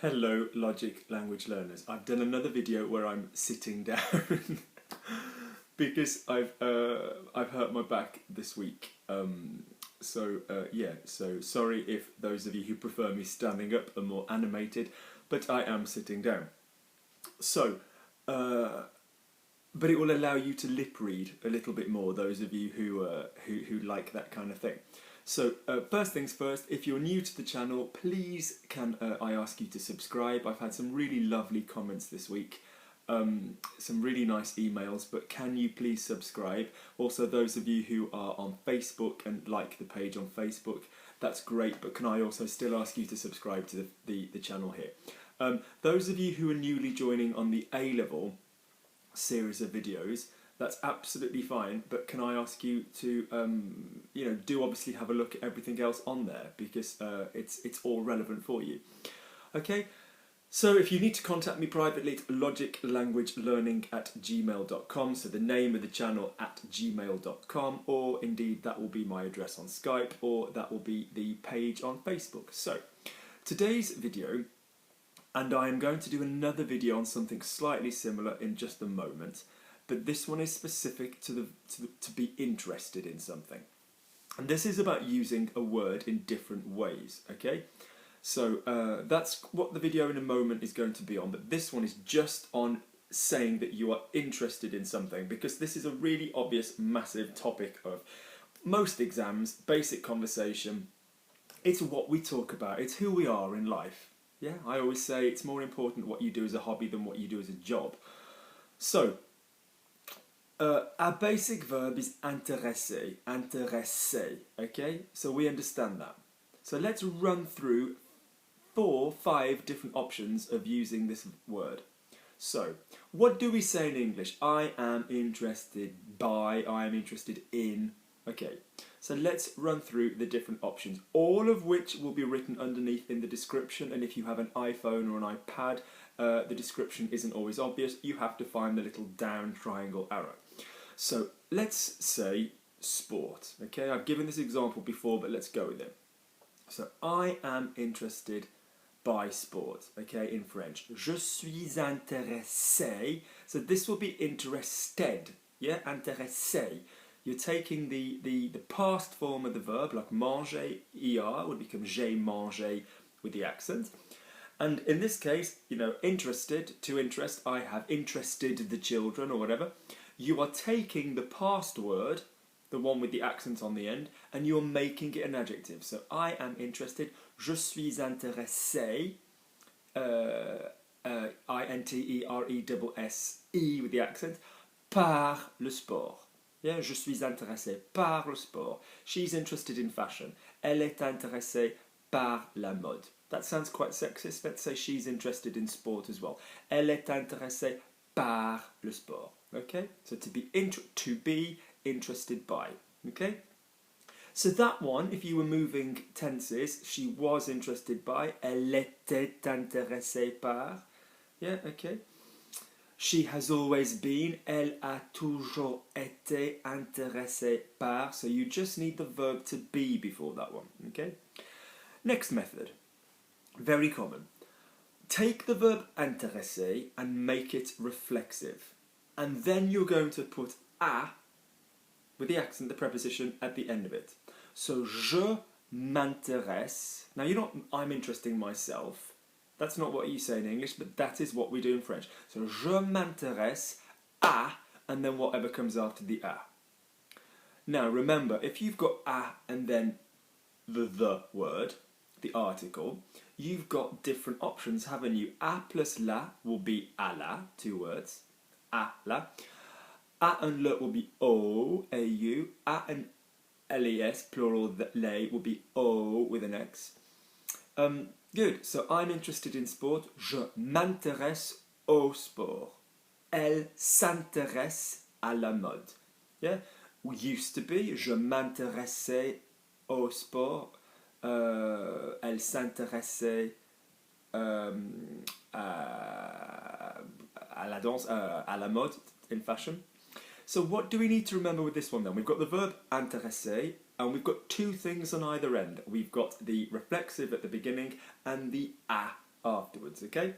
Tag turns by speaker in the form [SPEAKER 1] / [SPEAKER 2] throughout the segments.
[SPEAKER 1] Hello, logic language learners. I've done another video where I'm sitting down because I've hurt my back this week. So sorry if those of you who prefer me standing up are more animated, but I am sitting down. So, but it will allow you to lip read a little bit more. Those of you who like that kind of thing. So first things first, if you're new to the channel, please can I ask you to subscribe. I've had some really lovely comments this week, some really nice emails, but can you please subscribe? Also, those of you who are on Facebook and like the page on Facebook, that's great, but can I also still ask you to subscribe to the channel here? Those of you who are newly joining on the A-level series of videos, that's absolutely fine, but can I ask you to, do obviously have a look at everything else on there, because it's all relevant for you. Okay, so if you need to contact me privately, it's logiclanguagelearning@gmail.com, so the name of the channel @gmail.com, or indeed that will be my address on Skype, or that will be the page on Facebook. So, today's video, and I am going to do another video on something slightly similar in just a moment, but this one is specific to be interested in something. And this is about using a word in different ways, okay? So that's what the video in a moment is going to be on, but this one is just on saying that you are interested in something, because this is a really obvious, massive topic of most exams, basic conversation. It's what we talk about, it's who we are in life. Yeah, I always say it's more important what you do as a hobby than what you do as a job. So, our basic verb is intéressé, okay? So we understand that. So let's run through 5 different options of using this word. So, what do we say in English? I am interested by, I am interested in. Okay, so let's run through the different options, all of which will be written underneath in the description, and if you have an iPhone or an iPad, the description isn't always obvious. You have to find the little down triangle arrow. So let's say sport, okay? I've given this example before, but let's go with it. So I am interested by sport, okay, in French. Je suis intéressé. So this will be interested, yeah, intéressé. You're taking the past form of the verb, like manger, er, would become j'ai mangé with the accent. And in this case, interested, to interest, I have interested the children or whatever. You are taking the past word, the one with the accent on the end, and you're making it an adjective. So I am interested, je suis intéressé, I-N-T-E-R-E-S-S-E with the accent, par le sport. Yeah, je suis intéressé par le sport. She's interested in fashion. Elle est intéressée par la mode. That sounds quite sexist. Let's say she's interested in sport as well. Elle est intéressée par le sport. Okay, so to be interested by. Okay, so that one, if you were moving tenses, she was interested by. Elle était intéressée par. Yeah, okay. She has always been. Elle a toujours été intéressée par. So you just need the verb to be before that one. Okay. Next method, very common. Take the verb intéressé and make it reflexive. And then you're going to put a, with the accent, the preposition, at the end of it. So, je m'intéresse. Now, you're not, I'm interested in myself. That's not what you say in English, but that is what we do in French. So, je m'intéresse à, and then whatever comes after the a. Now, remember, if you've got a and then the word, the article, you've got different options, haven't you? A plus la will be à la, 2 words. A, la. A and le will be o, a-u. A and les, plural les, will be o with an x. Good, so I'm interested in sport. Je m'intéresse au sport. Elle s'intéresse à la mode. Yeah? Used to be, je m'intéressais au sport. Elle s'intéressait à la danse, à la mode, in fashion. So what do we need to remember with this one then? We've got the verb intéresser, and we've got 2 things on either end. We've got the reflexive at the beginning and the a afterwards. afterwards, okay?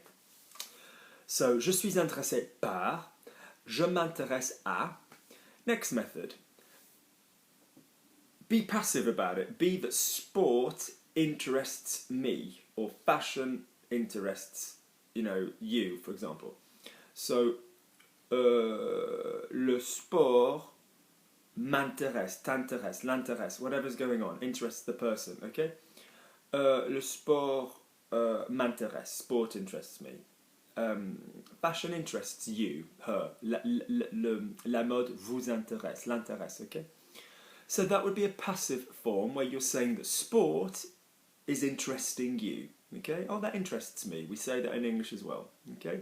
[SPEAKER 1] So, je suis intéressé par, je m'intéresse à. Next method. Be passive about it. Be that sport interests me, or fashion interests, you, for example. So, le sport m'intéresse, t'intéresse, l'intéresse, whatever's going on, interests the person, okay? Le sport m'intéresse, sport interests me. Fashion interests you, her. La mode vous intéresse, l'intéresse, okay? So that would be a passive form where you're saying that sport is interesting you, okay? Oh, that interests me. We say that in English as well, okay?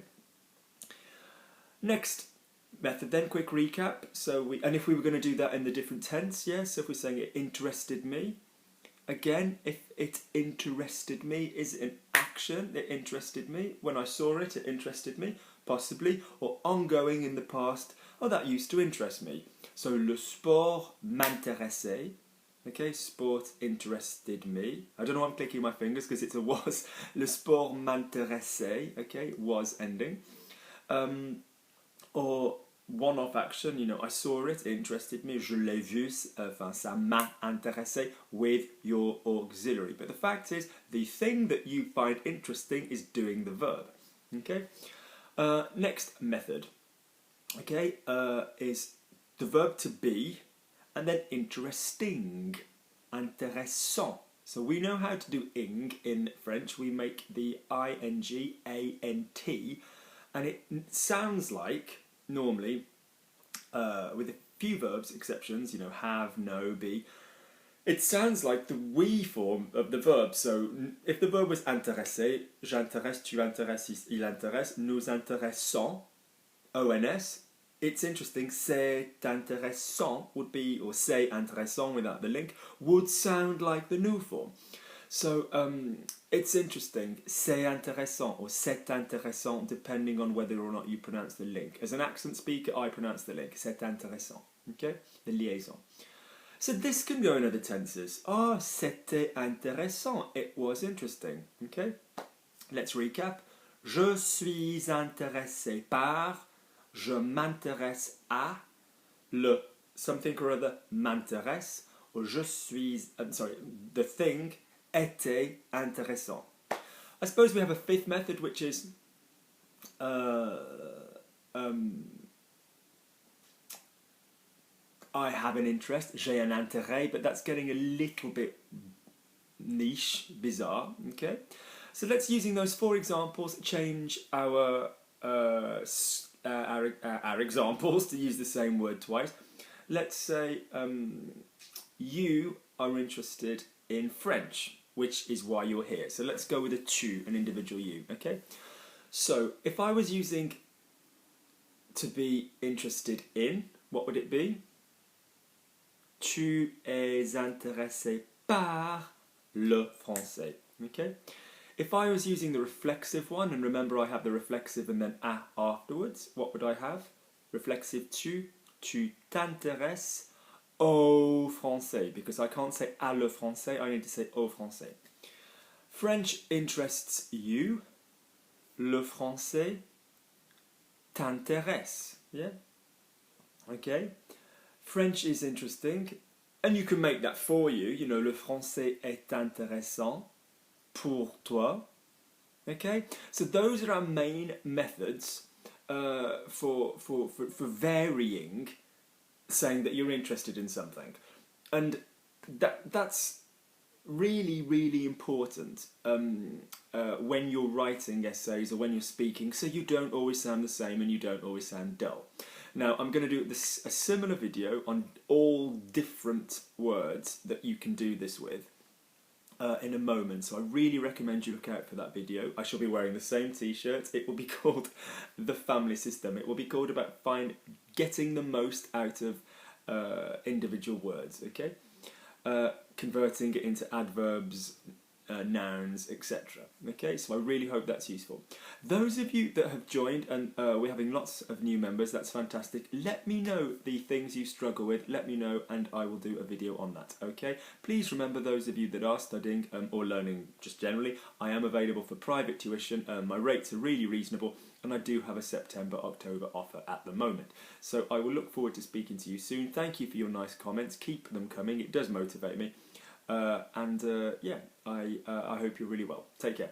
[SPEAKER 1] Next method then, quick recap. And if we were going to do that in the different tense, yes, so if we're saying it interested me, again, if it interested me, is it an action? It interested me. When I saw it, it interested me, possibly, or ongoing in the past. Oh, that used to interest me. So, le sport m'intéressait. Okay, sport interested me. I don't know why I'm clicking my fingers because it's a was. Le sport m'intéressait. Okay, was ending. Or one-off action, I saw it, it interested me, je l'ai vu, ça m'a intéressé with your auxiliary. But the fact is, the thing that you find interesting is doing the verb. Okay. Next method, okay, is the verb to be, and then interesting, intéressant. So we know how to do ing in French. We make the ing, A-N-T, and it sounds like, normally, with a few verbs, exceptions, have, know, be, it sounds like the we form of the verb. So if the verb was intéresser, j'intéresse, tu intéresses, il intéresse, nous intéressons, ONS, it's interesting, c'est intéressant would be, or c'est intéressant without the link, would sound like the new form. So it's interesting, c'est intéressant or c'est intéressant, depending on whether or not you pronounce the link. As an accent speaker, I pronounce the link, c'est intéressant, okay? The liaison. So this can go in other tenses. Oh, c'était intéressant, it was interesting, okay? Let's recap. Je suis intéressé par, je m'intéresse à, le something or other m'intéresse, or je suis, the thing était intéressant. I suppose we have a fifth method, which is I have an interest, j'ai un intérêt, but that's getting a little bit niche, bizarre, okay? So let's, using those four examples, change our examples to use the same word twice. Let's say you are interested in French, which is why you're here. So let's go with a tu, an individual you, okay? So if I was using to be interested in, what would it be? Tu es intéressé par le français, okay? If I was using the reflexive one, and remember I have the reflexive and then à afterwards, what would I have? Reflexive tu t'intéresses au français, because I can't say à le français, I need to say au français. French interests you, le français t'intéresse, yeah? Okay? French is interesting, and you can make that for you, le français est intéressant pour toi, okay? So those are our main methods for varying, saying that you're interested in something. And that's really, really important when you're writing essays or when you're speaking, so you don't always sound the same and you don't always sound dull. Now, I'm going to do a similar video on all different words that you can do this with in a moment, so I really recommend you look out for that video. I shall be wearing the same t-shirt. It will be called The Family System. It will be called about getting the most out of individual words, okay? Converting it into adverbs, nouns, etc. Okay, so I really hope that's useful. Those of you that have joined, and we're having lots of new members, that's fantastic. Let me know the things you struggle with, let me know, and I will do a video on that, okay? Please remember, those of you that are studying or learning just generally, I am available for private tuition. My rates are really reasonable, and I do have a September-October offer at the moment. So I will look forward to speaking to you soon. Thank you for your nice comments. Keep them coming. It does motivate me. Yeah, I hope you're really well. Take care.